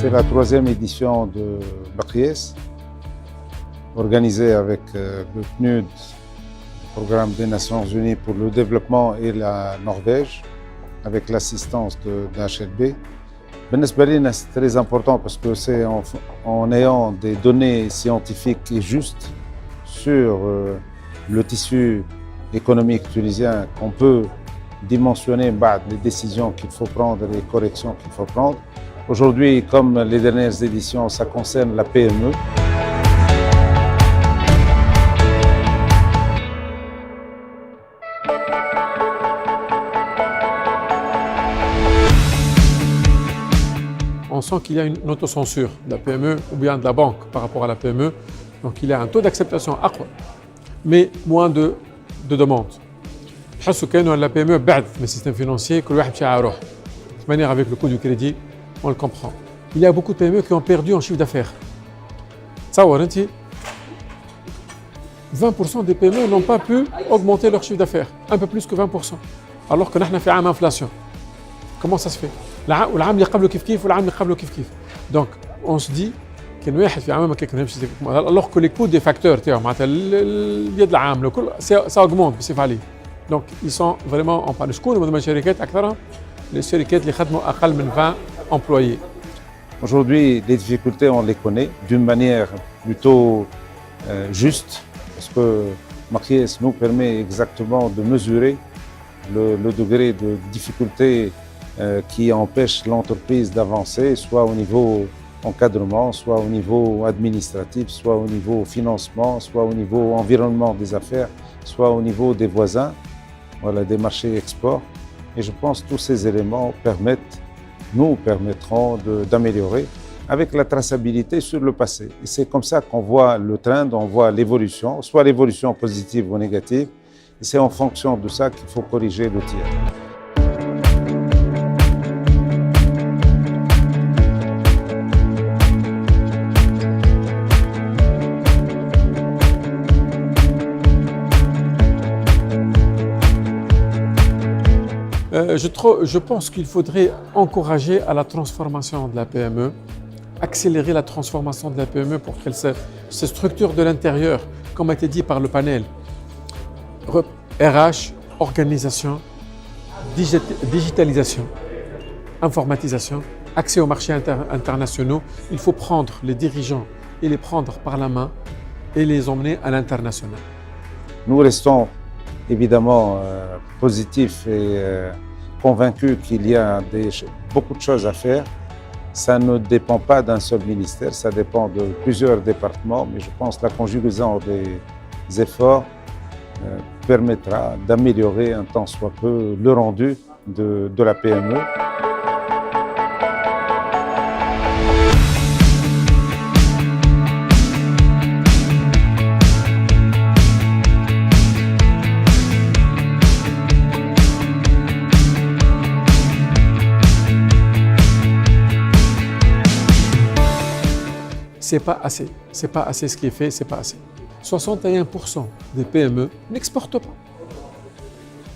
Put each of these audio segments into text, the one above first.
C'est la troisième édition de Bakriès, organisée avec le PNUD, Programme des Nations Unies pour le développement, et la Norvège, avec l'assistance de HLB. C'est très important parce que c'est en ayant des données scientifiques et justes sur le tissu économique tunisien qu'on peut dimensionner les décisions qu'il faut prendre, les corrections qu'il faut prendre. Aujourd'hui, comme les dernières éditions, ça concerne la PME. On sent qu'il y a une autocensure de la PME ou bien de la banque par rapport à la PME. Donc il y a un taux d'acceptation accru, mais moins de demandes. Je pense que la PME, بعد le système financier, que le de manière avec le coût du crédit, on le comprend. Il y a beaucoup de PME qui ont perdu en chiffre d'affaires. Ça, 20% des PME n'ont pas pu augmenter leur chiffre d'affaires, un peu plus que 20%, alors que nous avons une inflation. Comment ça se fait? Donc, on se dit alors que les coûts des facteurs, ça augmente. Donc, ils sont vraiment en panne. Les sociétés qui ont moins de 20 employés. Aujourd'hui, les difficultés, on les connaît d'une manière plutôt juste, parce que Bakriès nous permet exactement de mesurer le degré de difficulté qui empêche l'entreprise d'avancer, soit au niveau encadrement, soit au niveau administratif, soit au niveau financement, soit au niveau environnement des affaires, soit au niveau des voisins, voilà, des marchés export. Et je pense que tous ces éléments nous permettront d'améliorer avec la traçabilité sur le passé. Et c'est comme ça qu'on voit le trend, on voit l'évolution, soit l'évolution positive ou négative. Et c'est en fonction de ça qu'il faut corriger le tir. Je pense qu'il faudrait encourager à la transformation de la PME, accélérer la transformation de la PME pour qu'elle se structure de l'intérieur, comme a été dit par le panel. RH, organisation, digitalisation, informatisation, accès aux marchés internationaux. Il faut prendre les dirigeants et les prendre par la main et les emmener à l'international. Nous restons évidemment positifs et convaincus qu'il y a beaucoup de choses à faire. Ça ne dépend pas d'un seul ministère, ça dépend de plusieurs départements, mais je pense que la conjugaison des efforts permettra d'améliorer un tant soit peu le rendu de la PME. C'est pas assez ce qui est fait, c'est pas assez. 61% des PME n'exportent pas.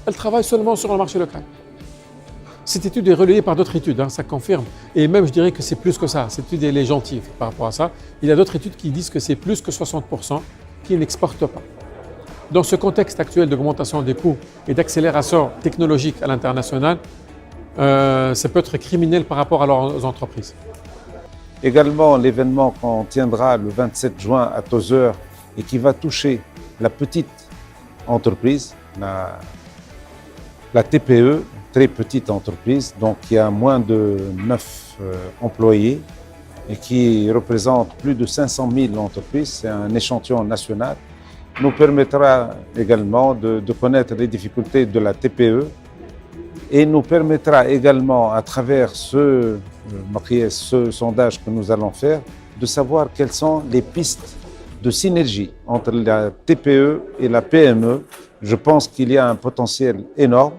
Elles travaillent seulement sur le marché local. Cette étude est relayée par d'autres études, ça confirme. Et même je dirais que c'est plus que ça, cette étude elle est gentille par rapport à ça. Il y a d'autres études qui disent que c'est plus que 60% qui n'exportent pas. Dans ce contexte actuel d'augmentation des coûts et d'accélération technologique à l'international, ça peut être criminel par rapport à leurs entreprises. Également, l'événement qu'on tiendra le 27 juin à Tozeur et qui va toucher la petite entreprise, la TPE, très petite entreprise, donc qui a moins de 9 employés et qui représente plus de 500 000 entreprises. C'est un échantillon national. Nous permettra également de connaître les difficultés de la TPE et nous permettra également, à travers ce sondage que nous allons faire, de savoir quelles sont les pistes de synergie entre la TPE et la PME. Je pense qu'il y a un potentiel énorme.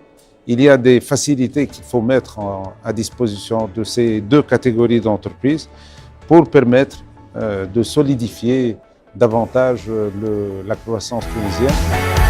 Il y a des facilités qu'il faut mettre à disposition de ces deux catégories d'entreprises pour permettre de solidifier davantage la croissance tunisienne.